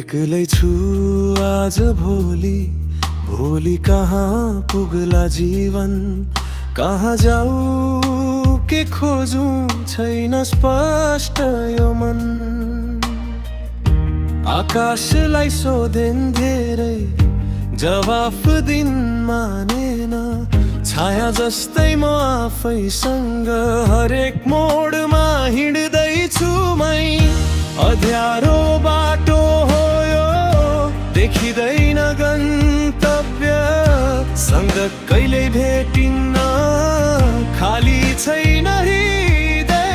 एक्लै छु आज भोलि भोलि कहाँ पुग्ला जीवन, कहाँ जाऊ के खोजूं छैन स्पष्ट यो मन। आकाशलाई सोधेन धेरै जवाफ दिन मानेन, छाया जस्तै म आफैसँग हरेक मोडमा हिँड्दैछु मै। अँध्यारो बाटो हो यो, देखिँदैन गन्तव्य, सँग कहिले भेटिन्न, खाली छैन हृदय।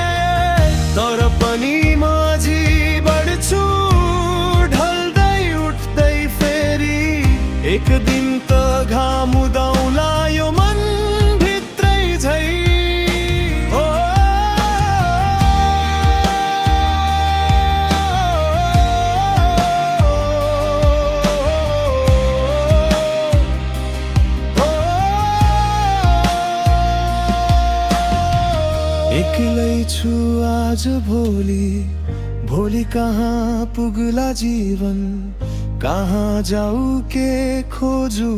तर पनि म अझै बढ्छु, ढल्दै उठ्दै फेरि, एक दिन त घाम उदाउला यो मन भित्रै झै। एक्लै छु आज भोलि भोलि कहाँ पुग्ला जीवन, कहाँ जाऊ के खोजू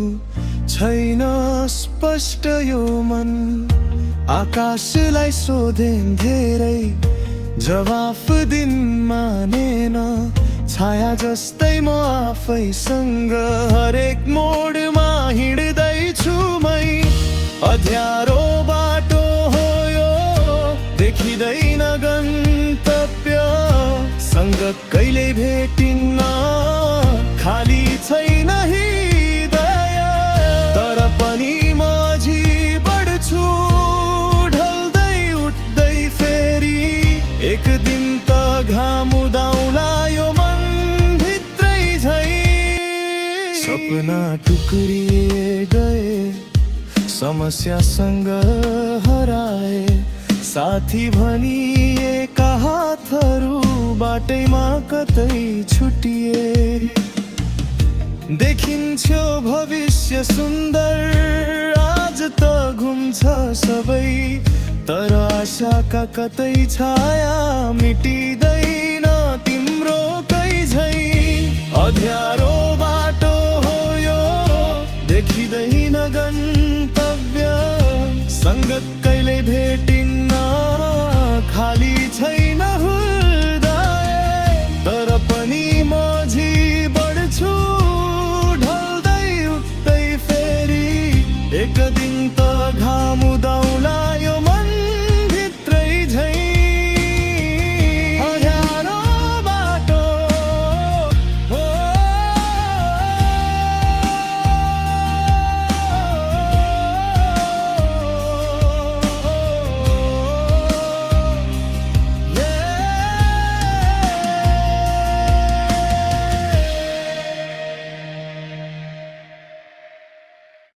छैन स्पष्ट यो मन। आकाशलाई सोधेन धेरै जवाफ दिन मानेन, छाया जस्तै म आफैसँग हरेक मोडमा हिँड्दैछु मै। अँध्यारो बाटो हो यो, देखिँदैन गन्तव्य, सँग कहिले भेटिन्न, खाली छैन हृदय। तर पनि म अझै बढ्छु, ढल्दै उठ्दै फेरि, एक दिन त घाम उदाउला यो मन भित्रै झै। सपना टुक्रिए गए, समस्यासँग हराए, साथी भनिएका हातहरू बाटैमा कतै छुटिए। देखिन्थ्यो भविष्य सुन्दर, आज त घुम्छ सबै, तर आशाका कतै छाया मिटिँदैन तिम्रो कैझै। अँध्यारो बाटो हो यो, देखिँदैन गन्तव्य, सँग कहिले भेटिन्न, खाली छैन